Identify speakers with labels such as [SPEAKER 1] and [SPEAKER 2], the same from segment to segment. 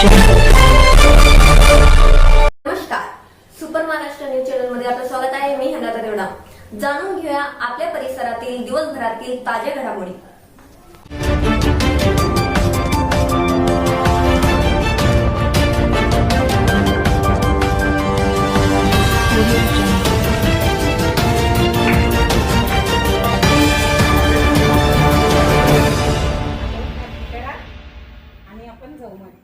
[SPEAKER 1] नमस्कार, super Maharashtra news channel मध्ये आपलं स्वागत आहे. मी हनाता देवडा. जाणून घेऊया आपल्या परिसरातील दिवसभरातील ताज्या घडामोडी.
[SPEAKER 2] आणि आपण जाऊ मध्ये.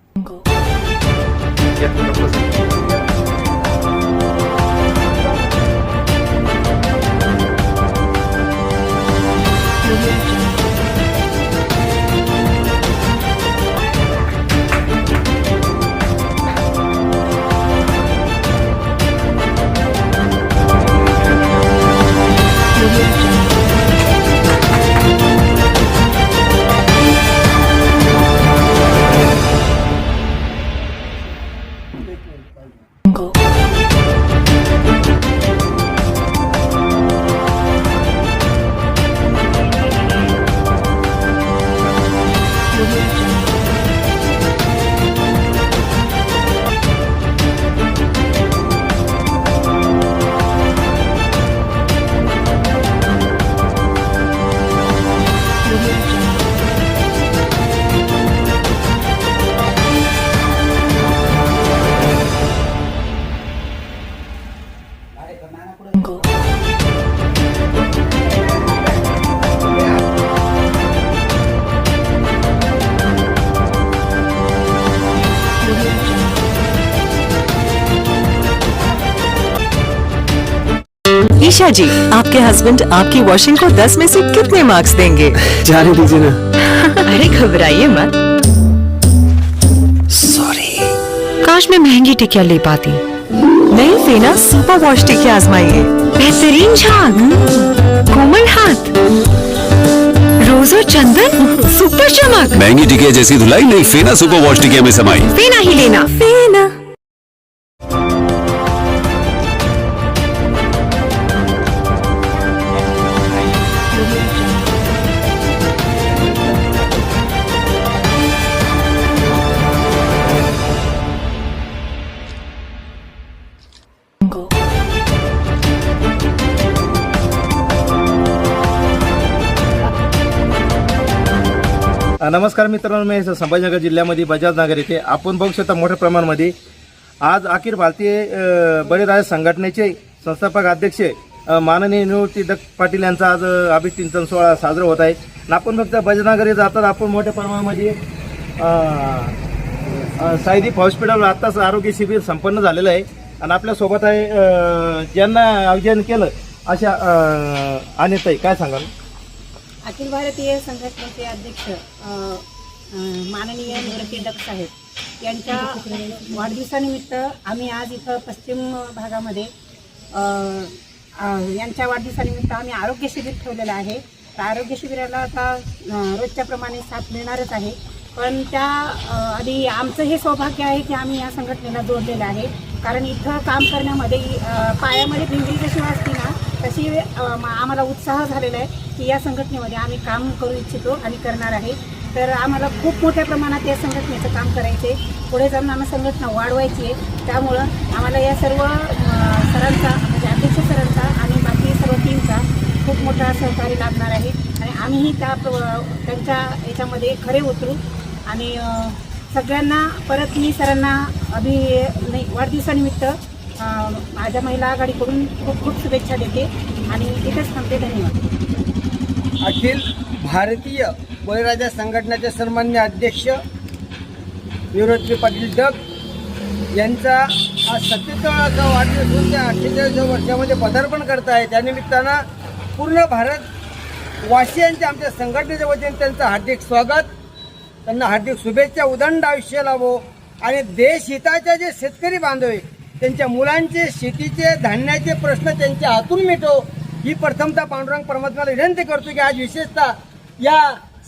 [SPEAKER 3] ईशा जी, आपके हस्बैंड आपकी वॉशिंग को 10 में से कितने मार्क्स देंगे?
[SPEAKER 4] जाने दीजिए ना।
[SPEAKER 3] अरे घबराइए मत।
[SPEAKER 4] सॉरी।
[SPEAKER 3] काश मैं महंगी टिकिया ले पाती। नहीं फेना सुपर वॉश टिकिया आजमाइए। बेहतरीन झाग, कोमल हाथ, रोज और चंदन, सुपर चमक।
[SPEAKER 5] महंगी टिकिया जैसी धुलाई नहीं, फेना सुपर वॉश टिकिया में समाई।
[SPEAKER 3] फेना ही लेना, फेना।
[SPEAKER 4] नमस्कार मित्रांनो, मी संभाजीनगर जिल्ह्यामध्ये बजाजनगर येथे आपण बघू शकता मोठ्या प्रमाणामध्ये आज अखिल भारतीय बळीराजा संघटनेचे संस्थापक अध्यक्ष माननीय निवृत्ती दत्त पाटील यांचा आज अभिषेक सोहळा साजरा होत आहे. आपण फक्त बजाजनगर जातात आपण मोठ्या प्रमाणामध्ये साईदीप हॉस्पिटल आत्ताच आरोग्य शिबिर संपन्न झालेलं आहे आणि आपल्यासोबत आहे ज्यांना आयोजन केलं अशा अनिताई, काय सांगाल?
[SPEAKER 2] अखिल भारतीय संघटनेचे अध्यक्ष माननीय निवृत्ती दत्त साहेब यांच्या वाढदिवसानिमित्त आम्ही आज इथं पश्चिम भागामध्ये यांच्या वाढदिवसानिमित्त आम्ही आरोग्य शिबिर ठेवलेलं आहे. तर आरोग्य शिबिराला आता रोजच्याप्रमाणे साथ मिळणारच आहे, पण त्या आधी आमचं हे सौभाग्य आहे की आम्ही या संघटनेला जोडलेलं आहे. कारण इथं काम करण्यामध्ये पायामध्ये भिंगरी जशी वाजते ना तशी आम्हाला उत्साह झालेला आहे की या संघटनेमध्ये आम्ही काम करू इच्छितो आणि करणार आहे. तर आम्हाला खूप मोठ्या प्रमाणात या संघटनेचं काम करायचं आहे. पुढे जाऊन आम्हाला संघटना वाढवायची आहे. त्यामुळं आम्हाला या सर्व सरांचा म्हणजे अध्यक्ष सरांचा आणि बाकी सर्व टीमचा खूप मोठा सहकार्य लाभणार आहे आणि आम्हीही त्यांच्या याच्यामध्ये खरे उतरू आणि सगळ्यांना परत मी सरांना वाढदिवसानिमित्त माझ्या महिला आघाडीकडून खूप खूप शुभेच्छा देते आणि इथेच थांबते. धन्यवाद.
[SPEAKER 6] अखिल भारतीय बळीराजा संघटनेचे सन्मान्य अध्यक्ष निवृत्ती पाटील दत्त यांचा आज 47वा वाढदिवस होऊन त्या 48व्या वर्षामध्ये पदार्पण करत आहे. त्यानिमित्तानं पूर्ण भारत वासियांच्या आमच्या संघटनेच्या वतीने त्यांचं हार्दिक स्वागत, त्यांना हार्दिक शुभेच्छा. उदंड आयुष्य लाभो आणि देशहिताचे जे शेतकरी बांधव आहे त्यांच्या मुलांचे शेतीचे धान्याचे प्रश्न त्यांच्या हातून मिटो ही प्रथमतः पांडुरंग परमात्म्याला विनंती करतो की आज विशेषतः या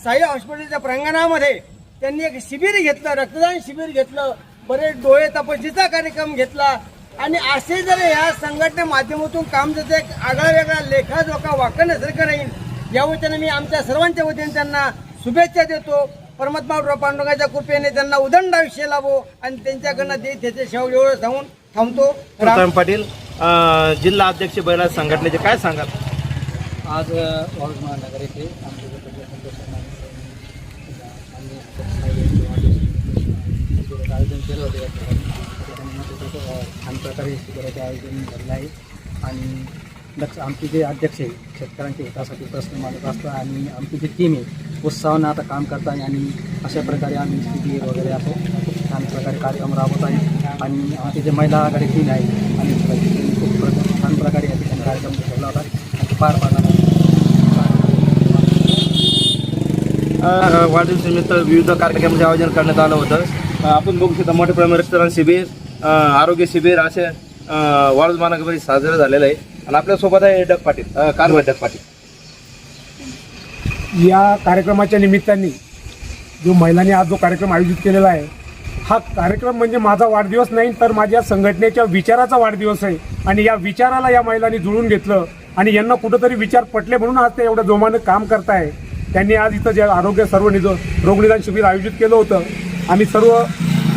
[SPEAKER 6] साई हॉस्पिटलच्या प्रांगणामध्ये त्यांनी एक शिबिर घेतलं, रक्तदान शिबिर घेतलं, बरेच डोळे तपासणीचा कार्यक्रम घेतला आणि असे जर या संघटने माध्यमातून काम जर एक आगळा वेगळा लेखाजोखा वाकण्यासारखं राहील या वतीने मी आमच्या सर्वांच्या वतीने त्यांना शुभेच्छा देतो. परमात्मा पांडुरंगाच्या कृपेने त्यांना उदंड आयुष्य लाभो आणि त्यांच्याकडनं ते त्याचे शेव एवढं सांगून थांबतो.
[SPEAKER 4] प्रताप पाटील जिल्हा अध्यक्ष बैलगाडा संघटनेचे काय सांगाल?
[SPEAKER 7] आज वाळूज महानगर येथे आमचे आयोजन केलं होते. छान प्रकारे शिबिराचे आयोजन झालेलं आहे आणि आमचे जे अध्यक्ष आहे शेतकऱ्यांच्या हितासाठी प्रश्न मांडत असतात आणि आमची जी टीम आहे उत्साहानं आता काम करत आहे आणि अशा प्रकारे आम्ही शिबिर वगैरे असं खूप छान प्रकारे कार्यक्रम राबवत आहे आणि आमची जे महिला आघाडी टीम आहे आणि खूप छान प्रकारे या ठिकाणी कार्यक्रम ठेवला होता आणि पार पाडला.
[SPEAKER 4] वाढदिवसानिमित्त विविध कार्यक्रमाचे आयोजन करण्यात आलं होतं. आपण बघू शकता मोठ्या प्रमाणात रक्तदान शिबिर, आरोग्य शिबिर असे वाळूज महानगरमध्ये साजरं झालेलं आहे. आणि आपल्यासोबत आहे डग पाटील, कारभार डग पाटील.
[SPEAKER 8] या कार्यक्रमाच्या निमित्ताने जो महिलांनी आज जो कार्यक्रम आयोजित केलेला आहे, हा कार्यक्रम म्हणजे माझा वाढदिवस नाही तर माझ्या संघटनेच्या विचाराचा वाढदिवस आहे. आणि या विचाराला या महिलांनी जुळून घेतलं आणि यांना कुठंतरी विचार पटले म्हणून आज ते एवढं जोमानं काम करताय. त्यांनी आज इथं जे आरोग्य रोगनिदान शिबिर आयोजित केलं होतं, आम्ही सर्व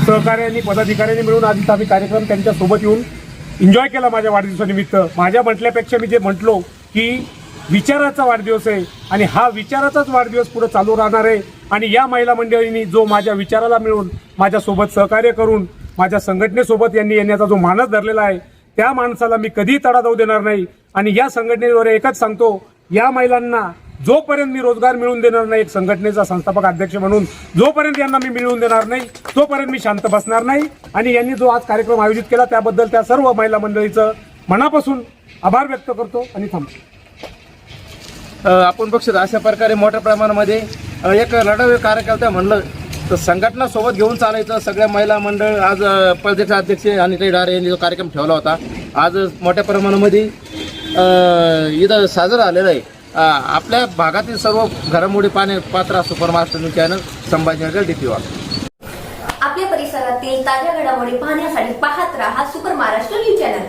[SPEAKER 8] सहकार्यांनी पदाधिकाऱ्यांनी मिळून आज इथं आम्ही कार्यक्रम त्यांच्यासोबत येऊन एन्जॉय केला माझ्या वाढदिवसानिमित्त. माझ्या म्हटल्यापेक्षा मी जे म्हटलो की विचाराचा वाढदिवस आहे आणि हा विचाराचाच वाढदिवस पुढे चालू राहणार आहे. आणि या महिला मंडळींनी जो माझ्या विचाराला मिळून माझ्यासोबत सहकार्य करून माझ्या संघटनेसोबत यांनी येण्याचा जो मानस धरलेला आहे, त्या माणसाला मी कधीही तडा जाऊ देणार नाही. आणि या संघटनेद्वारे एकच सांगतो, या महिलांना जोपर्यंत मी रोजगार मिळवून देणार नाही, एक संघटनेचा संस्थापक अध्यक्ष म्हणून जोपर्यंत यांना मी मिळवून देणार नाही तोपर्यंत मी शांत बसणार नाही. आणि यांनी जो आज कार्यक्रम आयोजित केला त्याबद्दल त्या सर्व महिला मंडळीचं मनापासून आभार व्यक्त करतो आणि थांबतो.
[SPEAKER 4] आपण बघतो अशा प्रकारे मोठ्या प्रमाणामध्ये एक लढाऊ कार्यकर्ता म्हणलं तर संघटना सोबत घेऊन चालायचं. सगळ्या महिला मंडळ आज प्रदेश अध्यक्ष अनिता डारे यांनी जो कार्यक्रम ठेवला होता, आज मोठ्या प्रमाणामध्ये इथं साजरा झालेला आहे. आपल्या भागातील सर्व घडामोडी पाहणे पात्र super Maharashtra news channel Sambhajinagar DP1.
[SPEAKER 1] आपल्या परिसरातील ताज्या घडामोडी पाहण्यासाठी पाहत राहा सुपर महाराष्ट्र न्यूज चॅनल.